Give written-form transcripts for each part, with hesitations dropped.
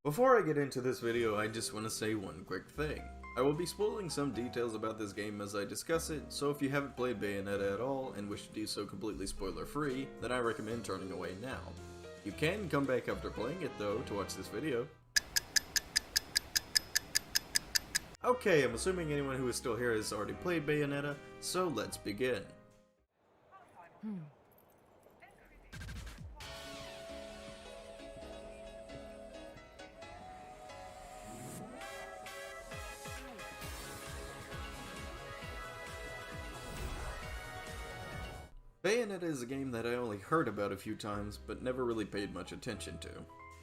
Before I get into this video, I just want to say one quick thing. I will be spoiling some details about this game as I discuss it, so if you haven't played Bayonetta at all and wish to do so completely spoiler free, then I recommend turning away now. You can come back after playing it though to watch this video. Okay, I'm assuming anyone who is still here has already played Bayonetta, so let's begin. Bayonetta is a game that I only heard about a few times, but never really paid much attention to.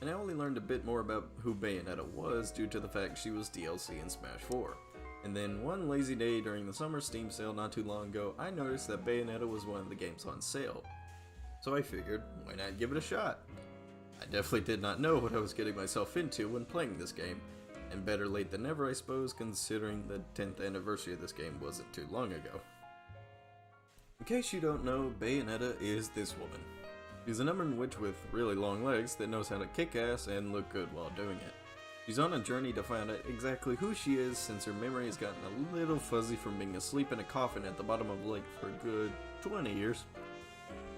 And I only learned a bit more about who Bayonetta was due to the fact she was DLC in Smash 4. And then one lazy day during the summer Steam sale not too long ago, I noticed that Bayonetta was one of the games on sale. So I figured, why not give it a shot? I definitely did not know what I was getting myself into when playing this game, and better late than never I suppose, considering the 10th anniversary of this game wasn't too long ago. In case you don't know, Bayonetta is this woman. She's an Umbran witch with really long legs that knows how to kick ass and look good while doing it. She's on a journey to find out exactly who she is since her memory has gotten a little fuzzy from being asleep in a coffin at the bottom of a lake for a good 20 years.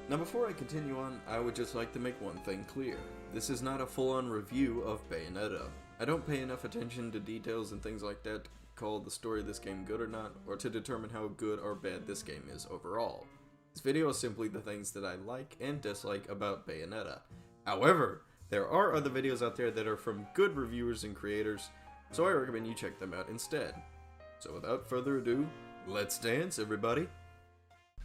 Now before I continue on, I would just like to make one thing clear. This is not a full-on review of Bayonetta. I don't pay enough attention to details and things like that to call the story of this game good or not, or to determine how good or bad this game is overall. This video is simply the things that I like and dislike about Bayonetta. However, there are other videos out there that are from good reviewers and creators, so I recommend you check them out instead. So without further ado, let's dance everybody!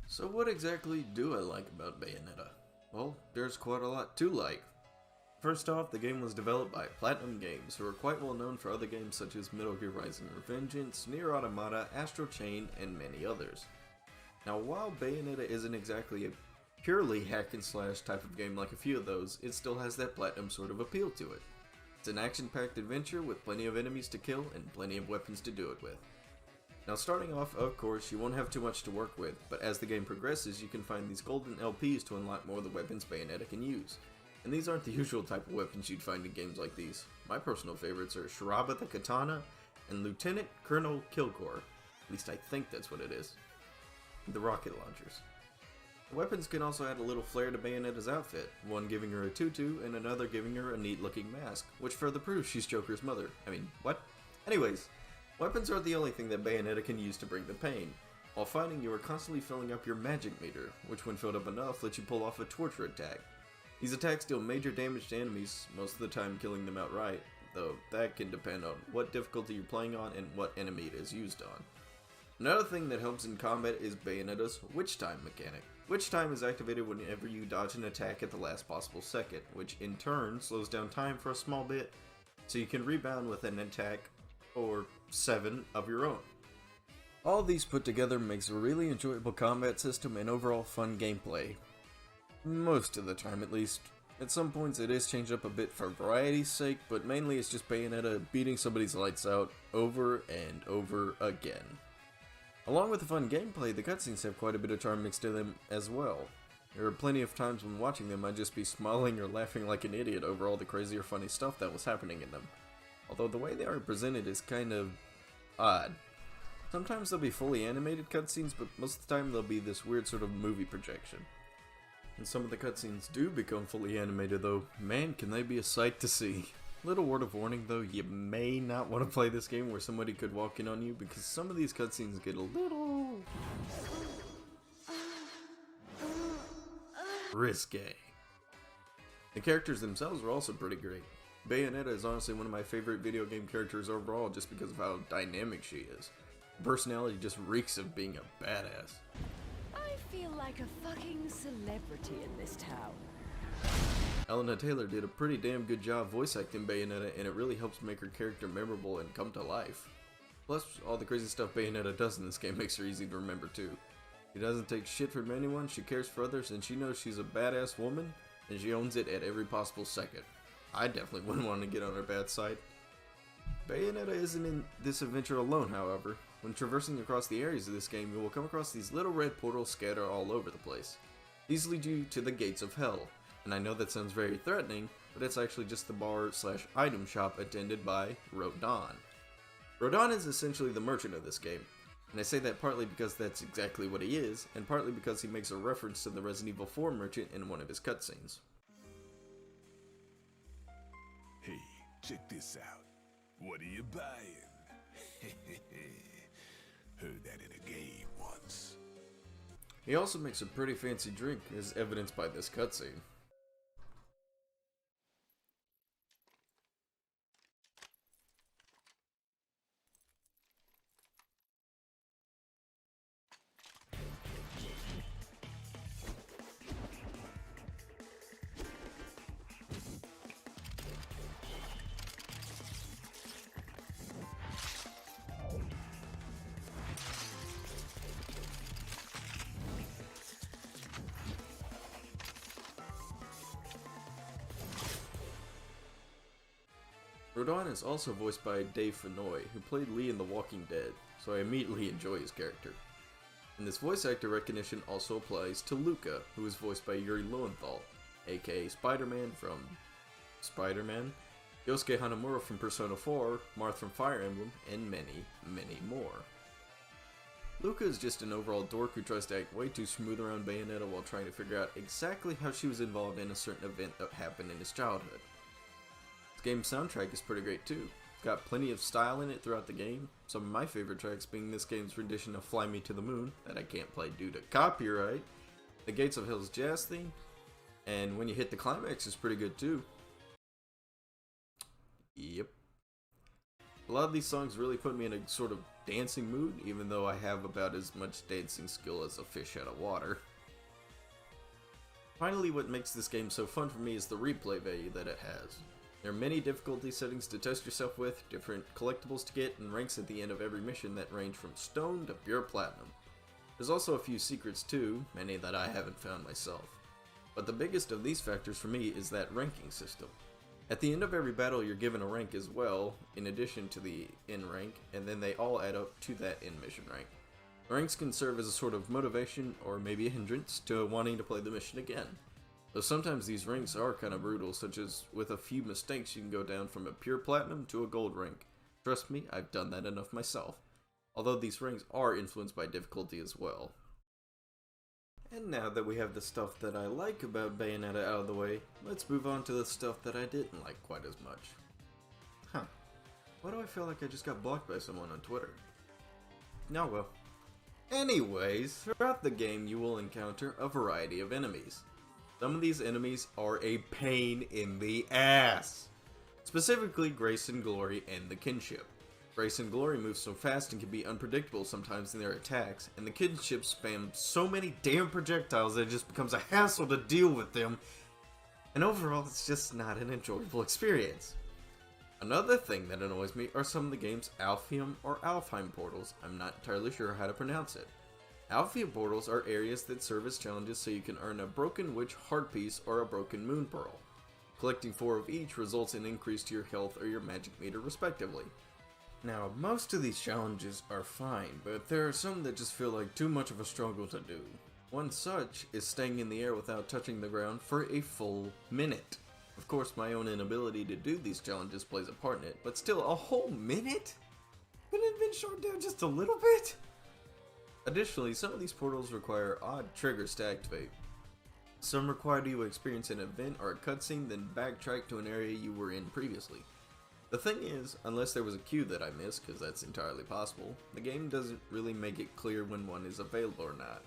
So what exactly do I like about Bayonetta? Well, there's quite a lot to like. First off, the game was developed by Platinum Games, who are quite well known for other games such as Metal Gear Rising: Revengeance, Nier Automata, Astral Chain, and many others. Now while Bayonetta isn't exactly a purely hack and slash type of game like a few of those, it still has that Platinum sort of appeal to it. It's an action-packed adventure with plenty of enemies to kill and plenty of weapons to do it with. Now starting off, of course, you won't have too much to work with, but as the game progresses you can find these golden LPs to unlock more of the weapons Bayonetta can use. And these aren't the usual type of weapons you'd find in games like these. My personal favorites are ʰᵃᵃ the Katana and Lieutenant Colonel Kilgore. At least I think that's what it is. The rocket launchers. The weapons can also add a little flair to Bayonetta's outfit, one giving her a tutu and another giving her a neat looking mask, which further proves she's Joker's mother. I mean, what? Anyways, weapons are the only thing that Bayonetta can use to bring the pain. While fighting, you are constantly filling up your magic meter, which when filled up enough lets you pull off a torture attack. These attacks deal major damage to enemies, most of the time killing them outright, though that can depend on what difficulty you're playing on and what enemy it is used on. Another thing that helps in combat is Bayonetta's Witch Time mechanic. Witch Time is activated whenever you dodge an attack at the last possible second, which in turn slows down time for a small bit, so you can rebound with an attack, or 7 of your own. All these put together makes a really enjoyable combat system and overall fun gameplay. Most of the time at least. At some points it is changed up a bit for variety's sake, but mainly it's just Bayonetta beating somebody's lights out over and over again. Along with the fun gameplay, the cutscenes have quite a bit of charm mixed in them as well. There are plenty of times when watching them I'd just be smiling or laughing like an idiot over all the crazy or funny stuff that was happening in them. Although the way they are presented is kind of odd. Sometimes they'll be fully animated cutscenes, but most of the time they'll be this weird sort of movie projection. And some of the cutscenes do become fully animated though, man can they be a sight to see. Little word of warning though, you may not want to play this game where somebody could walk in on you because some of these cutscenes get a little risque. The characters themselves are also pretty great. Bayonetta is honestly one of my favorite video game characters overall just because of how dynamic she is. Her personality just reeks of being a badass. I feel like a fucking celebrity in this town. Elena Taylor did a pretty damn good job voice acting Bayonetta, and it really helps make her character memorable and come to life. Plus, all the crazy stuff Bayonetta does in this game makes her easy to remember too. She doesn't take shit from anyone, she cares for others, and she knows she's a badass woman, and she owns it at every possible second. I definitely wouldn't want to get on her bad side. Bayonetta isn't in this adventure alone, however. When traversing across the areas of this game, you will come across these little red portals scattered all over the place. These lead you to the gates of hell, and I know that sounds very threatening, but it's actually just the bar/item shop attended by Ḥᵃᵃ. Ḥᵃᵃ is essentially the merchant of this game, and I say that partly because that's exactly what he is, and partly because he makes a reference to the Resident Evil 4 merchant in one of his cutscenes. Hey, check this out. What are you buying? Heard that in a game once. He also makes a pretty fancy drink, as evidenced by this cutscene. Ḥᵃᵃ is also voiced by Dave Fennoy, who played Lee in The Walking Dead, so I immediately enjoy his character. And this voice actor recognition also applies to Luca, who is voiced by Yuri Lowenthal, aka Spider-Man from Spider-Man, Yosuke Hanamura from Persona 4, Marth from Fire Emblem, and many, many more. Luca is just an overall dork who tries to act way too smooth around Bayonetta while trying to figure out exactly how she was involved in a certain event that happened in his childhood. The game's soundtrack is pretty great too. It's got plenty of style in it throughout the game, some of my favorite tracks being this game's rendition of Fly Me to the Moon, that I can't play due to copyright, the Gates of Hell's jazz theme, and When You Hit the Climax is pretty good too. Yep. A lot of these songs really put me in a sort of dancing mood, even though I have about as much dancing skill as a fish out of water. Finally, what makes this game so fun for me is the replay value that it has. There are many difficulty settings to test yourself with, different collectibles to get, and ranks at the end of every mission that range from stone to pure platinum. There's also a few secrets too, many that I haven't found myself. But the biggest of these factors for me is that ranking system. At the end of every battle you're given a rank as well, in addition to the end rank, and then they all add up to that end mission rank. The ranks can serve as a sort of motivation, or maybe a hindrance, to wanting to play the mission again. Though sometimes these ranks are kind of brutal, such as with a few mistakes you can go down from a pure platinum to a gold rank. Trust me, I've done that enough myself. Although these ranks are influenced by difficulty as well. And now that we have the stuff that I like about Bayonetta out of the way, let's move on to the stuff that I didn't like quite as much. Why do I feel like I just got blocked by someone on Twitter? Oh well. Anyways, throughout the game you will encounter a variety of enemies. Some of these enemies are a pain in the ass. Specifically Grace and Glory and the Kinship. Grace and Glory move so fast and can be unpredictable sometimes in their attacks, and the Kinship spam so many damn projectiles that it just becomes a hassle to deal with them, and overall it's just not an enjoyable experience. Another thing that annoys me are some of the game's Alfheim or Alfheim portals. I'm not entirely sure how to pronounce it. Alfheim portals are areas that serve as challenges so you can earn a Broken Witch Heart Piece or a Broken Moon Pearl. Collecting 4 of each results in increase to your health or your magic meter respectively. Now, most of these challenges are fine, but there are some that just feel like too much of a struggle to do. One such is staying in the air without touching the ground for a full minute. Of course, my own inability to do these challenges plays a part in it, but still, a whole minute? Couldn't it have been short down just a little bit? Additionally, some of these portals require odd triggers to activate. Some require you to experience an event or a cutscene, then backtrack to an area you were in previously. The thing is, unless there was a queue that I missed, because that's entirely possible, the game doesn't really make it clear when one is available or not.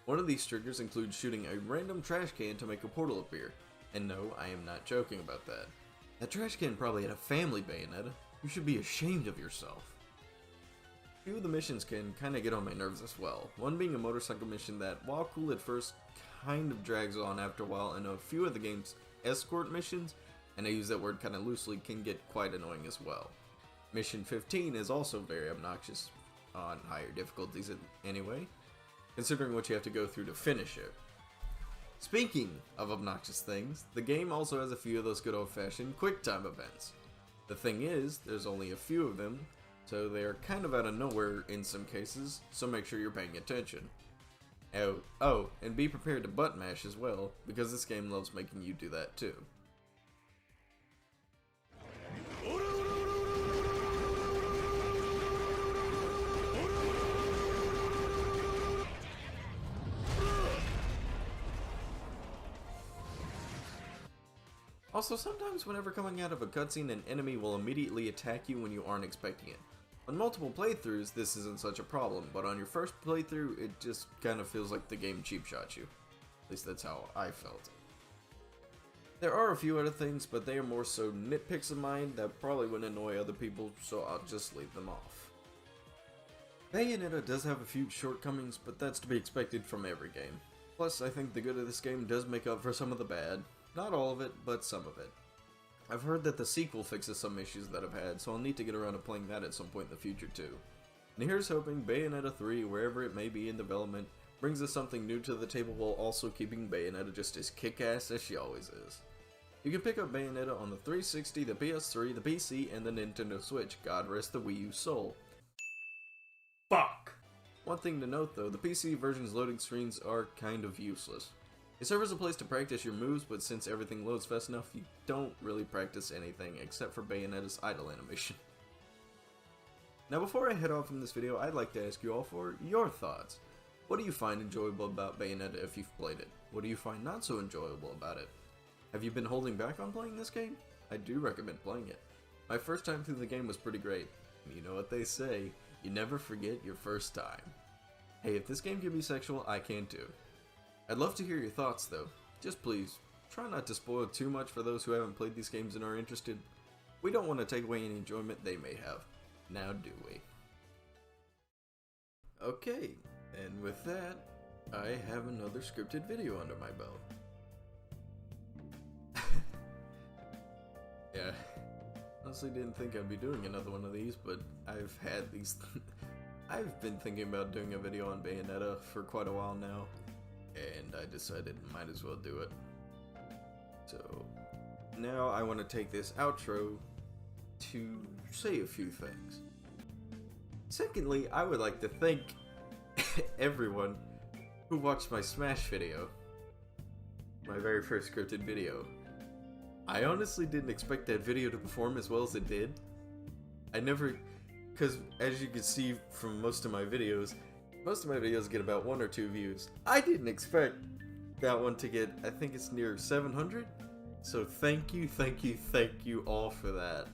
One of these triggers includes shooting a random trash can to make a portal appear. And no, I am not joking about that. That trash can probably had a family, Bayonetta. You should be ashamed of yourself. A few of the missions can kinda get on my nerves as well. One being a motorcycle mission that, while cool at first, kind of drags on after a while, and a few of the game's escort missions, and I use that word kinda loosely, can get quite annoying as well. Mission 15 is also very obnoxious, on higher difficulties anyway, considering what you have to go through to finish it. Speaking of obnoxious things, the game also has a few of those good old-fashioned quick-time events. The thing is, there's only a few of them, so they are kind of out of nowhere in some cases, so make sure you're paying attention. Oh, and be prepared to butt mash as well, because this game loves making you do that too. Also, sometimes whenever coming out of a cutscene, an enemy will immediately attack you when you aren't expecting it. On multiple playthroughs, this isn't such a problem, but on your first playthrough, it just kind of feels like the game cheap shot you. At least that's how I felt. There are a few other things, but they are more so nitpicks of mine that probably wouldn't annoy other people, so I'll just leave them off. Bayonetta does have a few shortcomings, but that's to be expected from every game. Plus, I think the good of this game does make up for some of the bad. Not all of it, but some of it. I've heard that the sequel fixes some issues that I've had, so I'll need to get around to playing that at some point in the future too. And here's hoping Bayonetta 3, wherever it may be in development, brings us something new to the table while also keeping Bayonetta just as kick-ass as she always is. You can pick up Bayonetta on the 360, the PS3, the PC, and the Nintendo Switch. God rest the Wii U soul. Fuck! One thing to note though, the PC version's loading screens are kind of useless. It serves as a place to practice your moves, but since everything loads fast enough, you don't really practice anything except for Bayonetta's idle animation. Now before I head off from this video, I'd like to ask you all for your thoughts. What do you find enjoyable about Bayonetta if you've played it? What do you find not so enjoyable about it? Have you been holding back on playing this game? I do recommend playing it. My first time through the game was pretty great. You know what they say, you never forget your first time. Hey, if this game can be sexual, I can too. I'd love to hear your thoughts though. Just please, try not to spoil too much for those who haven't played these games and are interested. We don't want to take away any enjoyment they may have. Now do we? Okay, and with that, I have another scripted video under my belt. Yeah, honestly didn't think I'd be doing another one of these, but I've had these... I've been thinking about doing a video on Bayonetta for quite a while now. And I decided might as well do it. So now I want to take this outro to say a few things. Secondly, I would like to thank everyone who watched my Smash video. My very first scripted video. I honestly didn't expect that video to perform as well as it did. Because as you can see from most of my videos get about 1 or 2 views. I didn't expect that one to get, I think it's near 700. So thank you all for that.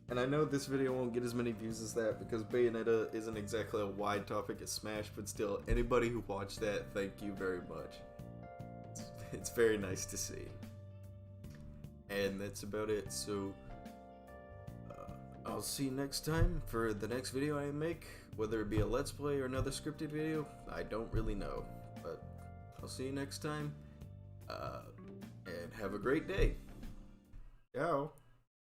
And I know this video won't get as many views as that because Bayonetta isn't exactly a wide topic as Smash, but still, anybody who watched that, thank you very much. It's very nice to see. And that's about it, so I'll see you next time for the next video I make. Whether it be a Let's Play or another scripted video, I don't really know. But I'll see you next time, and have a great day. Ciao.